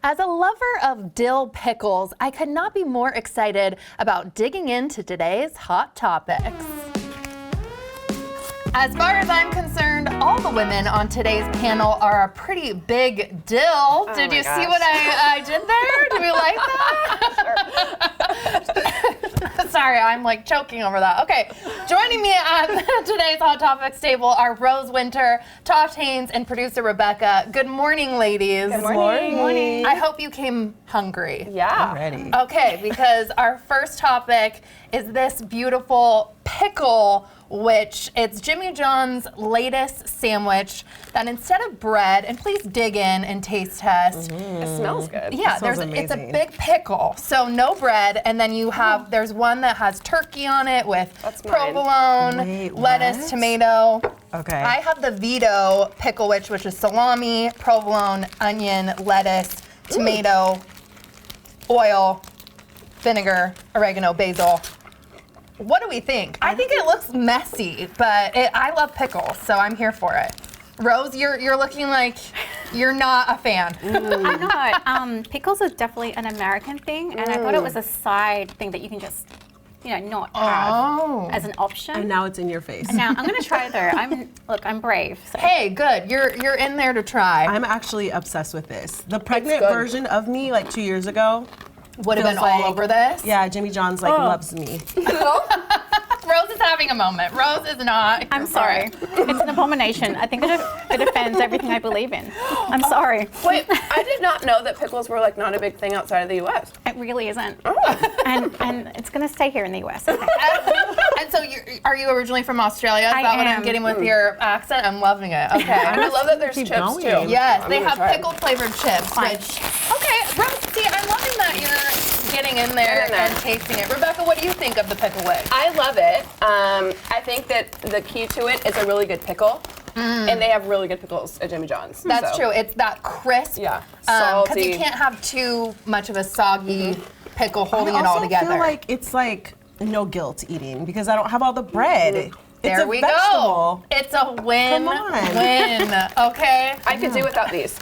As a lover of dill pickles, I could not be more excited about digging into today's hot topics. As far as I'm concerned, all the women on today's panel are a pretty big dill. Did you see what I did there? Do we like that? Sorry, I'm like choking over that. Okay, joining me at today's Hot Topics table are Rose Winter, Tash Haynes, and producer Rebecca. Good morning, ladies. Good morning. Good morning. I hope you came hungry. Yeah. I'm ready. Okay, because our first topic is this beautiful pickle, which it's Jimmy John's latest sandwich that instead of bread, and please dig in and taste test. It smells good. Yeah, it's a big pickle, so no bread, and then you have, there's one that has turkey on it with provolone, lettuce, tomato. Okay. I have the Vito Picklewich, which is salami, provolone, onion, lettuce, tomato, oil, vinegar, oregano, basil. What do we think? I think it looks messy, but I love pickles, so I'm here for it. Rose, you're looking like you're not a fan. I'm not. Pickles are definitely an American thing, and I thought it was a side thing that you can just, not have as an option. And now it's in your face. And now I'm gonna try though. I'm brave. So. Hey, good. You're in there to try. I'm actually obsessed with this. The pregnant version of me, like 2 years ago, would have been all over this. Yeah, Jimmy John's loves me. Rose is having a moment. Rose is not. I'm sorry. It's an abomination. I think it offends everything I believe in. I'm sorry. Wait, I did not know that pickles were not a big thing outside of the U.S. It really isn't. And it's gonna stay here in the U.S. Okay. And so, are you originally from Australia? Is that what I'm getting with your accent? I'm loving it. Okay. I love that there's chips too. Yes, they have pickle flavored chips. Okay, Rose, see, I'm loving that you're getting in there and tasting it. Rebecca, what do you think of the Picklewich? I love it. I think that the key to it is a really good pickle. And they have really good pickles at Jimmy John's. That's true. It's that crisp. Yeah. Because you can't have too much of a soggy pickle holding it all together. I feel like it's no guilt eating because I don't have all the bread. There we go. It's a win-win. Okay. I could do without these.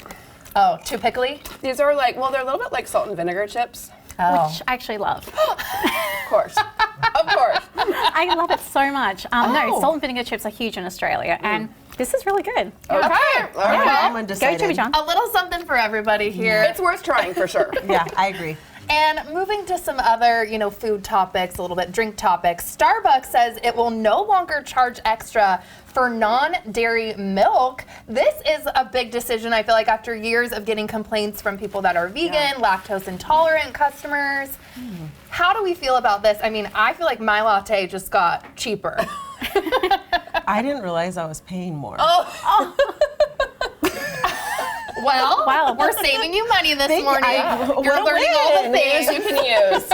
Oh, too pickly? These are they're a little bit like salt and vinegar chips. Which I actually love. Of course. Of course. I love it so much. No, salt and vinegar chips are huge in Australia, and this is really good. Okay. All right. I'm undecided. Go Jimmy John. A little something for everybody here. It's worth trying for sure. Yeah, I agree. And moving to some other, food topics, a little bit drink topics. Starbucks says it will no longer charge extra for non-dairy milk. This is a big decision, I feel like, after years of getting complaints from people that are vegan, lactose intolerant customers. How do we feel about this? I mean, I feel like my latte just got cheaper. I didn't realize I was paying more. Well, we're saving you money this morning. You're learning all the things you can use.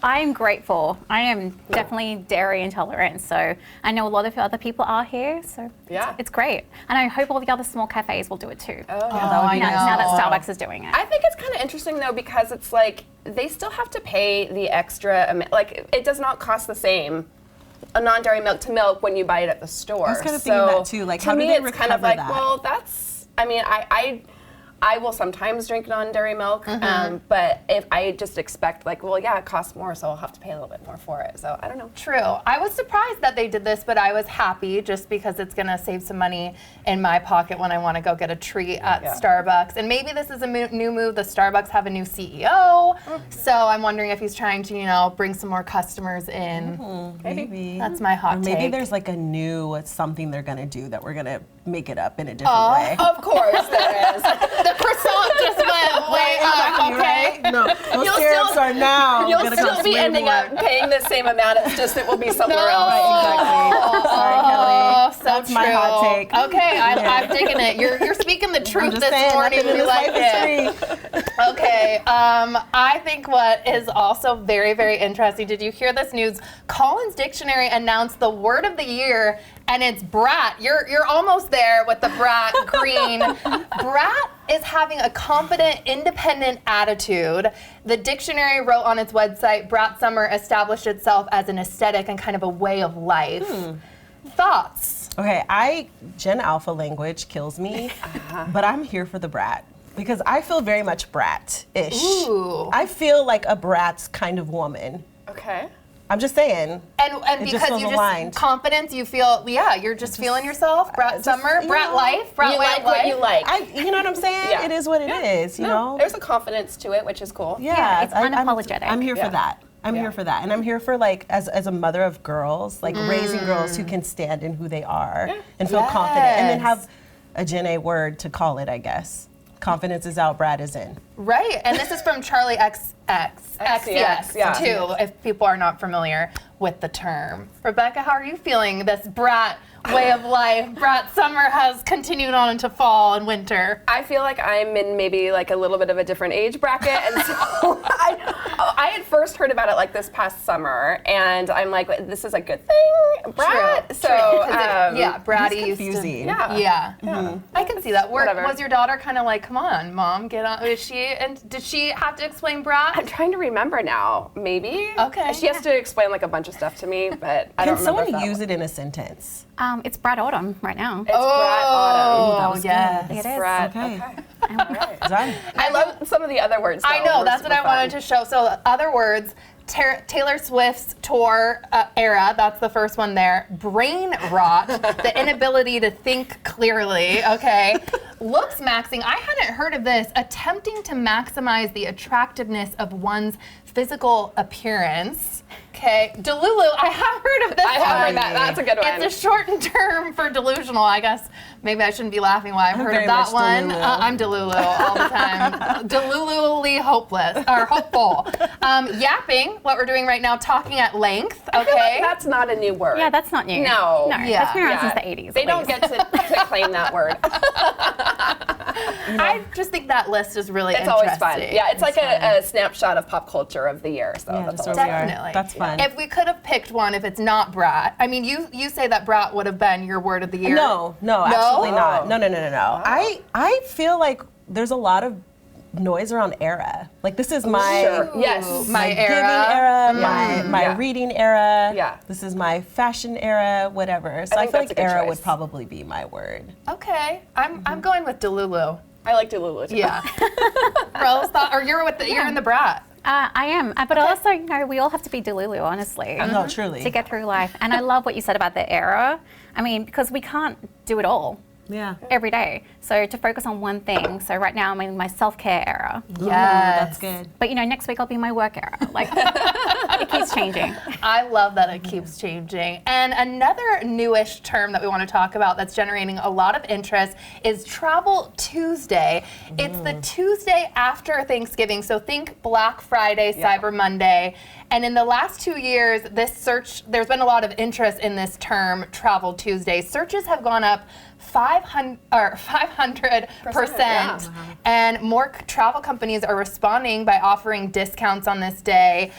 I am grateful. I am definitely dairy intolerant, so I know a lot of other people are here, so it's great. And I hope all the other small cafes will do it too. Now that Starbucks is doing it. I think it's kind of interesting though because it's they still have to pay the extra, it does not cost the same a non-dairy milk to milk when you buy it at the store. I was kind of thinking that too. How do they recover that? Kind of well, that's. I mean, I will sometimes drink non-dairy milk, but if I just expect it costs more, so I'll have to pay a little bit more for it. So I don't know. True. I was surprised that they did this, but I was happy just because it's going to save some money in my pocket when I want to go get a treat at Starbucks. And maybe this is a new move. The Starbucks have a new CEO, so I'm wondering if he's trying to, bring some more customers in. Maybe. That's my hot take. Maybe there's a new something they're going to do that we're going to make it up in a different way. Of course there is. The croissant just went way up, okay? No, those tariffs are now. You'll still be ending up paying the same amount. It's just it will be somewhere else. Exactly. Sorry, Kelly. So That's true. my hot take. Okay, I'm digging it. You're speaking the truth this morning. We like it. Okay, I think what is also very, very interesting. Did you hear this news? Collins Dictionary announced the word of the year, and it's brat. You're almost there with the brat green. Brat is having a confident, independent attitude. The dictionary wrote on its website, Brat Summer established itself as an aesthetic and kind of a way of life. Thoughts? Okay, Gen Alpha language kills me, but I'm here for the brat. Because I feel very much Brat-ish. Ooh. I feel like a Brat kind of woman. Okay. I'm just saying. And because you just confidence, you feel you're just feeling yourself. Brat summer, Brat life, Brat you way like of what life. you like. You know what I'm saying? Yeah. It is what it is. You know. There's a confidence to it, which is cool. Yeah, it's unapologetic. I'm here for that. I'm here for that. And I'm here for like, as a mother of girls, like raising girls who can stand in who they are and feel confident. And then have a Gen A word to call it, I guess. Confidence is out, Brat is in. Right, and this is from Charlie XCX too, if people are not familiar with the term. Rebecca, how are you feeling this Brat way of life? Brat summer has continued on into fall and winter. I feel like I'm in maybe like a little bit of a different age bracket, and so I had first heard about it like this past summer, and I'm like, this is a good thing, Brat. True. So Bratty used to. Confusing. I can see that. Whatever. Was your daughter kind of like, come on, mom, get on? Is she? And did she have to explain Brat? I'm trying to remember now. Maybe. Okay. She has to explain like a bunch of stuff to me, but I don't Can remember. someone use it in a sentence? It's Brat Autumn right now. It's Brat Autumn. that was yes. It is. Brat. Okay. Okay. Done. I love some of the other words. I know, that's what I wanted to show. So other words, Taylor Swift's tour era, that's the first one there. Brain rot, the inability to think clearly, okay. Looks maxing, I hadn't heard of this, attempting to maximize the attractiveness of one's physical appearance. Okay, Delulu, I have heard of this I have one. heard that. That's a good one. It's a shortened term for delusional, I guess. Maybe I shouldn't be laughing while I've heard of very that much one. Delulu. I'm Delulu all the time. Delulily hopeless, or hopeful. Yapping, what we're doing right now, talking at length, I feel like okay? that's not a new word. Yeah, that's not new. No. That's been around since the 80s. They at don't least. get to claim that word. I just think that list is really It's interesting. always fun. Yeah, it's like a snapshot of pop culture of the year. So Yeah, that's that's always where we fun. are. Definitely. That's fun. If we could have picked one, if it's not Brat, I mean, you say that Brat would have been your word of the year. No, absolutely not. No. I feel like there's a lot of noise around era. Like this is my Sure. Yes. My giving era. era, my Yeah. reading era. Yeah. This is my fashion era, whatever. So I, think feel that's like a good era choice. would probably be my word. Okay, I'm going with Delulu. I like Delulu too. Yeah. Rose thought, or you're in the Brat. I am, but also, we all have to be Delulu, honestly, No, truly. to get through life. And I love what you said about the era. I mean, because we can't do it all Yeah. every day. So to focus on one thing. So right now I'm in my self-care era. Yes. That's good. But next week I'll be in my work era. Like it keeps changing. I love that it keeps changing. And another newish term that we want to talk about that's generating a lot of interest is Travel Tuesday. It's the Tuesday after Thanksgiving. So think Black Friday, Cyber Monday. And in the last 2 years, there's been a lot of interest in this term, Travel Tuesday. Searches have gone up 500%, and more travel companies are responding by offering discounts on this day,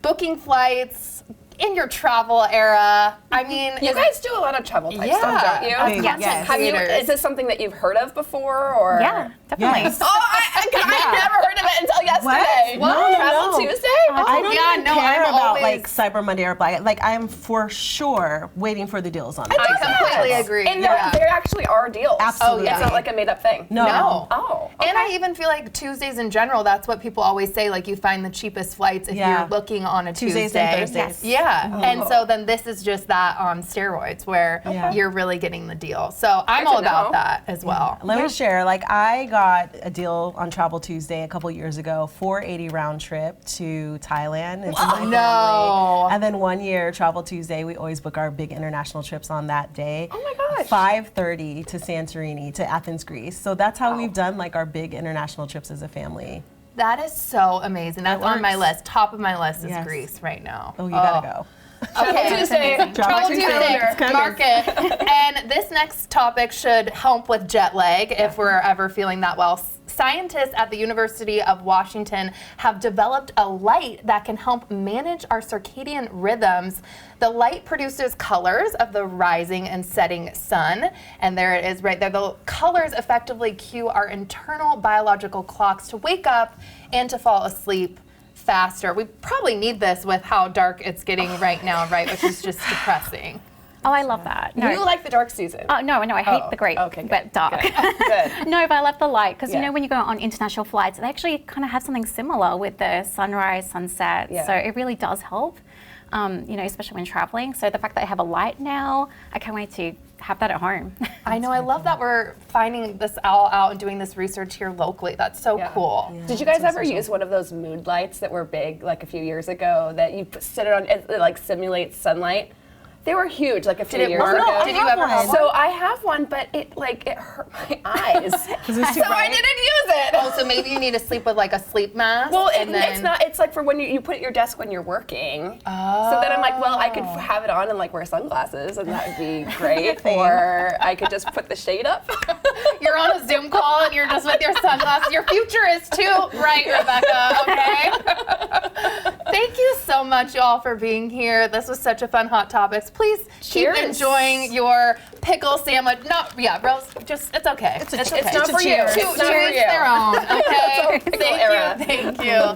booking flights in your travel era. I mean, You guys do a lot of travel type stuff, don't you? Yes. Have you? Is this something that you've heard of before, or? Yeah, definitely. Yes. Oh, I never heard of it until yesterday. What? Travel No. Tuesday? I don't even care I'm about always- like Cyber Monday or Black. Like I am for sure waiting for the deals on it. I completely agree. And there actually are deals. Absolutely. It's not like a made up thing. No. Oh. Okay. And I even feel like Tuesdays in general, that's what people always say, like you find the cheapest flights if you're looking on a Tuesday. Tuesdays and Thursdays. Yeah, and so then this is just that on steroids where you're really getting the deal. So I'm all about that as well. Let me share, like I got a deal on Travel Tuesday a couple years ago, $480 round trip to Thailand and to my family. And then 1 year, Travel Tuesday, we always book our big international trips on that day. Oh my gosh. $530 to Santorini, to Athens, Greece. So that's how we've done like our big international trips as a family. That is so amazing. That's on my works. list. Top of my list is Yes. Greece right now. Oh, you gotta go. Okay. Tuesday. Travel Tuesday. Tuesday, It's coming. mark it. And this next topic should help with jet lag if we're ever feeling that well. Scientists at the University of Washington have developed a light that can help manage our circadian rhythms. The light produces colors of the rising and setting sun. And there it is right there. The colors effectively cue our internal biological clocks to wake up and to fall asleep faster. We probably need this with how dark it's getting right now, right? Which is just depressing. Oh, I love that. No. You like the dark season? No, I hate the great, but dark. Good. No, but I love the light because you know when you go on international flights, they actually kind of have something similar with the sunrise, sunset. Yeah. So it really does help, especially when traveling. So the fact that I have a light now, I can't wait to have that at home. I know. I love that we're finding this all out and doing this research here locally. That's so cool. Yeah. Did you guys ever use one of those mood lights that were big like a few years ago that you sit it on, it like simulates sunlight? They were huge like a few years ago. Did you ever have one? So I have one, but it hurt my eyes. So I didn't use it. Oh, so maybe you need to sleep with like a sleep mask. Well, it's not. It's like for when you put it at your desk when you're working. Oh. So then I'm like, well, I could have it on and like wear sunglasses, and that would be great. Or I could just put the shade up. You're on a Zoom call and you're just with your sunglasses. Your future is too bright, Rebecca. Okay. Thank you so much, y'all, for being here. This was such a fun Hot Topics. Please keep enjoying your pickle sandwich. Rose, just it's okay. It's okay. It's not for you. To each their own. Okay. Thank you.